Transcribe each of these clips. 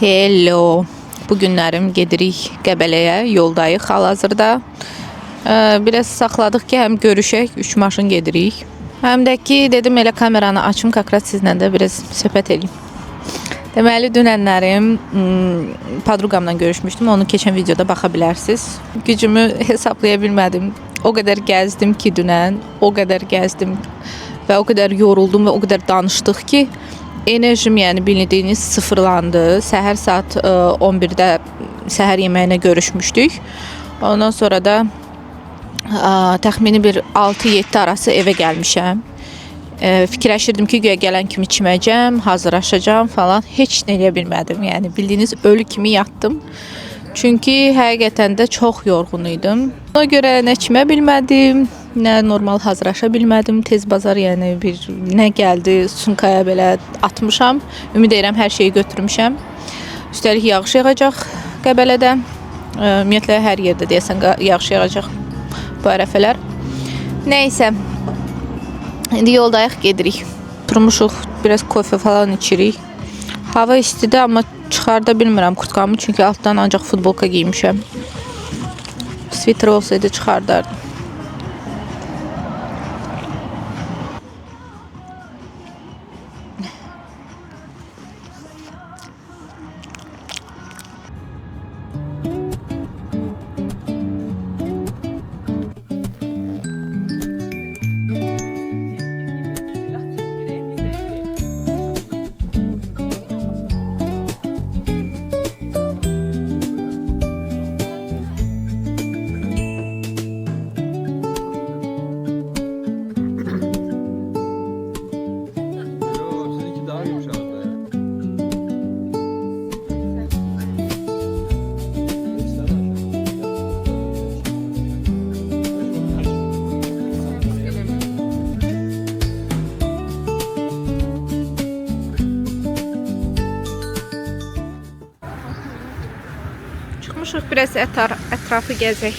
Hello. Bu günlərim gedirik Qəbələyə, yoldayıq hal-hazırda. Biraz saxladıq ki, həm görüşək, 3 maşın gedirik. Həm də ki, dedim elə kameranı açım, kakrat sizlə də biraz söhbət edeyim. Deməli, dünənlərim podruqamla görüşmüşdüm, onu keçən videoda baxa bilərsiniz. Gücümü hesablaya bilmədim. O qədər gəzdim ki, dünən, o qədər gəzdim və o qədər yoruldum və o qədər danışdıq ki, enerjim, yəni bildiyiniz, sıfırlandı. Səhər saat 11-də səhər yeməyinə görüşmüşdük. Ondan sonra da təxmini bir 6-7 arası evə gəlmişəm. Fikirləşirdim ki, güya gələn kimi çiməcəm, hazırlaşacağam falan. Heç nə edə bilmədim. Yəni bildiyiniz ölü kimi yatdım. Çünki həqiqətən də çox yorğun idim. Ona görə nə çimə bilmədim, nə normal hazırlaşa bilmədim. Tez bazar, yəni nə gəldi, sumkaya belə atmışam. Ümid edirəm hər şeyi götürmüşəm. Üstəlik yağış yağacaq Qəbələdə. Ümumiyyətlə hər yerdə deyəsən yağış yağacaq bu ərəfələr. Nəysə, indi yoldayıq, gedirik. Durmuşuq, biraz kofe falan içirik. Hava istidir, amma çıxarda bilmirəm kurtkamı, çünki altdan ancaq futbolka giymişəm. Sviter olsaydı çıxardardım. Çıxmışıq, biraz ətrafı gəzək.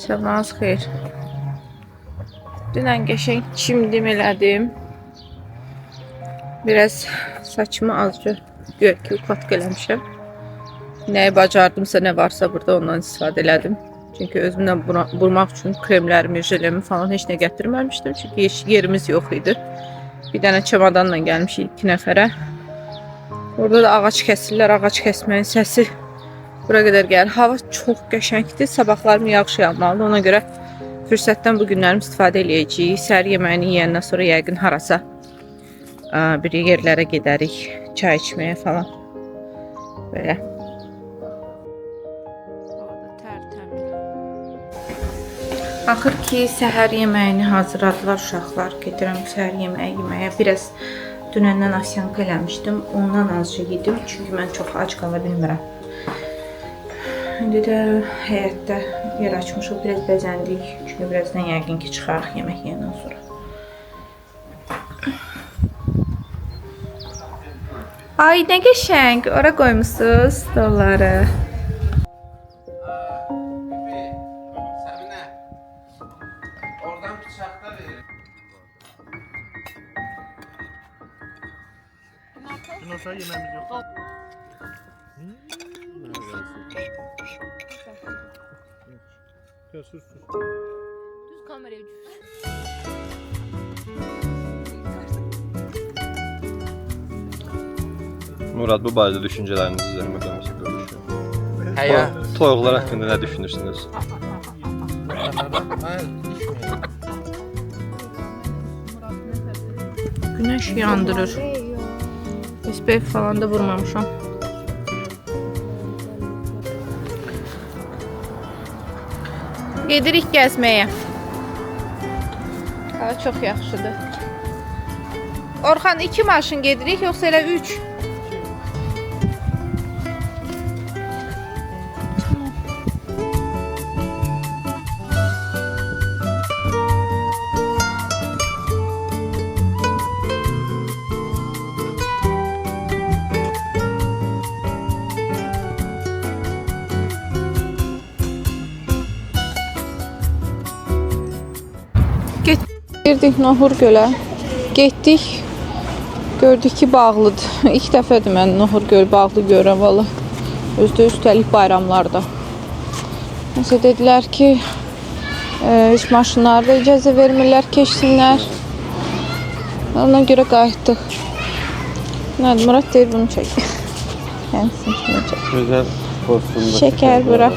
Sabahınız xeyir. Dünən qəşəng çimdim elədim. Biraz saçımı azca układka eləmişəm. Nəyi bacardımsa, nə varsa burada ondan istifadə elədim. Çünki özümdən vurmaq üçün kremlərimi, jelemi falan heç nə gətirməmişdim. Çünki yerimiz yox idi. Bir dənə çamadanla gəlmişik 2 nəfərə. Orada da ağac kəsirlər, ağac kəsməyin səsi bura qədər gəlir. Hava çox qəşəngdir. Sabahlarım yağış yağmalıdır. Ona görə fürsətdən bu günlərim istifadə eləyəcəyik. Səhər yeməyini yeyəndən sonra yəqin harasa bir yerlərə gedərik. Çay içməyə falan. Belə. Axır ki, səhər yeməyini hazırladılar uşaqlar. Gedirəm səhər yeməyi yeməyə. Biraz dünəndən asyanka eləmişdim. Ondan azca yedim. Çünki mən çox ac qala bilmirəm. İndi də həyətdə yer açmışıq, biraz bəzəndik. Çünki birazdan yəqin ki, çıxarıq yemək yeyəndən sonra. Ay, nə qəşəng. Ora qoymuşsunuz stolları. Oradan bıçakla verin. Dün aşağı yemeğimiz yok. Ya sus. Düz kameraya düz. Murad, bu barədə düşüncələrinizi üzərimə qalmışıq görüşüyor. Həya. Toyuqlar haqqında nə düşünürsünüz? Güneş yandırır. SPF falan da vurmamışam. Gedirik gəzməyə. Hava çox yaxşıdır. Orxan 2 maşın gedirik, yoxsa elə 3? Girdik Nohur gölə. Getdik. Gördük ki bağlıdır. İlk dəfədir mən Nohur göl bağlı görürəm valla. Özdə üstəlik bayramlarda. Nəsə dedilər ki, heç maşınlara da icazə vermirlər, keçsinlər. Ona görə qayıtdıq. Nədir, Murad deyir bunu çək. Gəlsin kimi çək. Gözəl postunda Şəkər bura.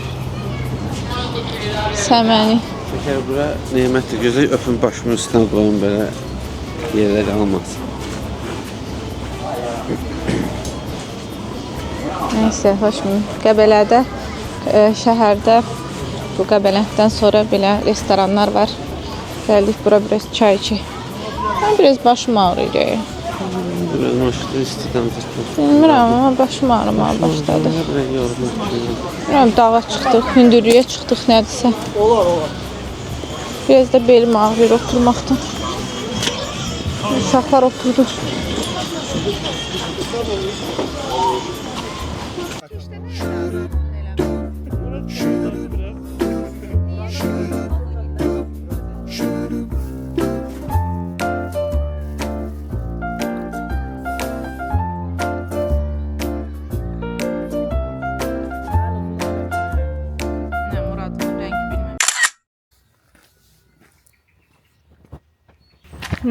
Səməni. Şəkər bura nemətdir. Gözəl öpün başımın üstünə qoyun belə yerlər almasın. Nəysə, hoşum. Qəbələdə, şəhərdə bu Qəbələkdən sonra belə restoranlar var. Gəldik bura biraz çay içək. Mən biraz başım ağrıyır. Biraz maşında istidən tutmuş. Bilmirəm amma başım ağrımaya başladı. Bilmirəm, dağa çıxdıq, hündürlüyə çıxdıq nədirsə. Biraz da belim ağrıyır oturmaqdan. Uşaqlar oturdu.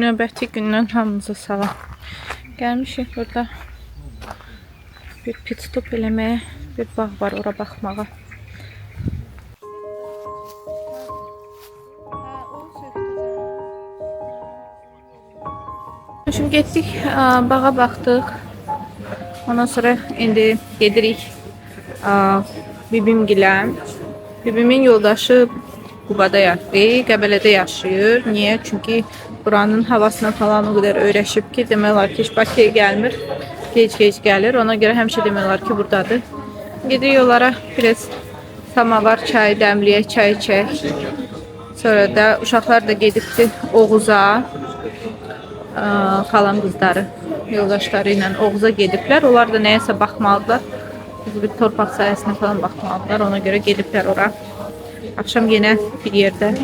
Növbəti gündən hamınıza salam. Gəlmişik burada bir pit stop eləməyə, bir bağ var, ora baxmağa. Şimdi getdik, bağa baxdıq. Ondan sonra indi gedirik bibimgilə. Bibimin yoldaşı Qubada yaşayır, Qəbələdə yaşayır. Niyə? Çünki buranın havasına falan o qədər öyrəşib ki, demək olar ki, heç Bakıya gəlmir. Gec-gec gəlir. Ona görə həmişə demək olar ki, buradadır. Gedirik yollara, biraz samavar çay dəmləyək, çay içək. Sonra da uşaqlar da gedibdi Oğuza. Xalam qızları, yoldaşları ilə Oğuza gediblər. Onlar da nəyəsə baxmalıdırlar. Biz bir torpaq sayəsində falan baxmalıdırlar. Ona görə gediblər ora. Akşam yenə bir yerdə.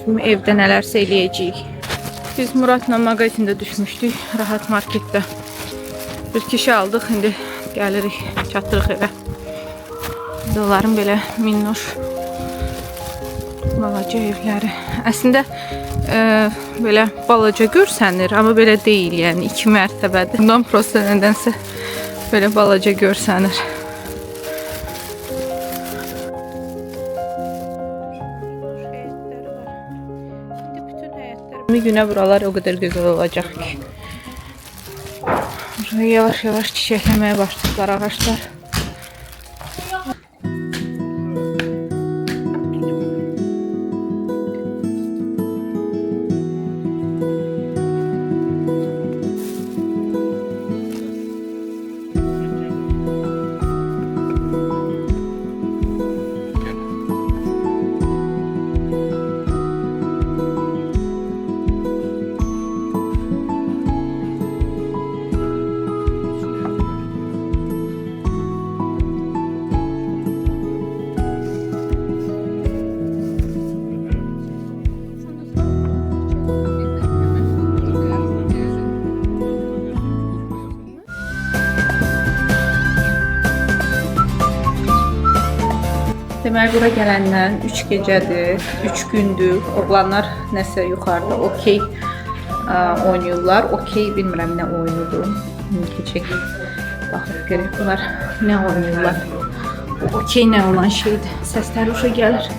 Şimdi evdə nələrsə eləyəcəyik. Biz Muradla mağazində düşmüşdük. Rahat marketdə. Bir kişi aldıq. İndi gəlirik, çatdırıq evə. Onların belə minnoş balaca evləri. Əslində belə balaca görsənir, amma belə deyil, yəni 2 mərtəbədir. Bundan prosta nədənsə belə balaca görsənir. Bir günə buralar o qədər gözəl olacaq ki. Yavaş-yavaş çiçəkləməyə başladılar ağaçlar. Demək, bura gələndən 3 gecədir, 3 gündür. Oğlanlar nəsə yuxarıda okey oynayırlar. Okey bilmirəm nə oyunudur. Keçək, baxıb görək bunlar nə oynayırlar. Okey nə olan şeydir. Səsləri uşa gəlir.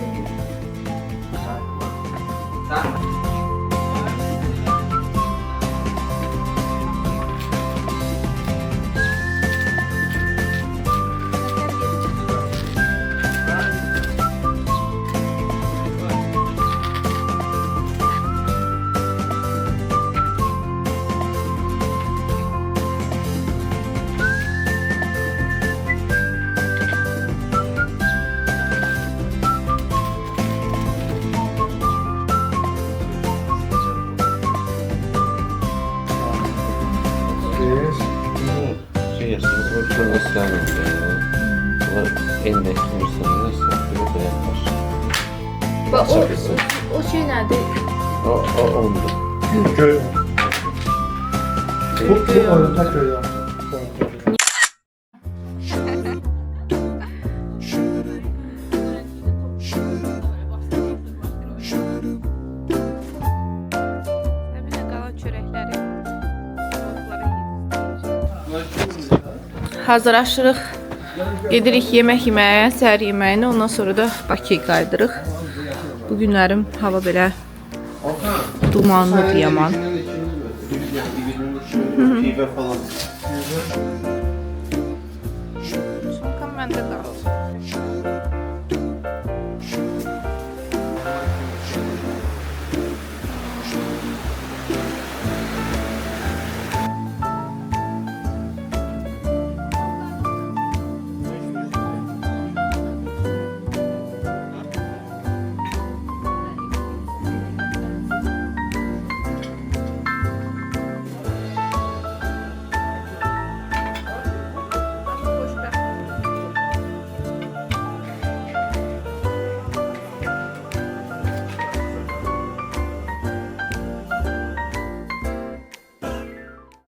O şey nədir? O oldu. Köy. Bu oyunda köy ya. Hazırlaşırıq. Gedirik yemək yeməyə, səhər yeməyini, ondan sonra da Bakıya qaydırıq. Bu günlərim hava belə dumanlıdır yaman. Sumkam məndə qalır.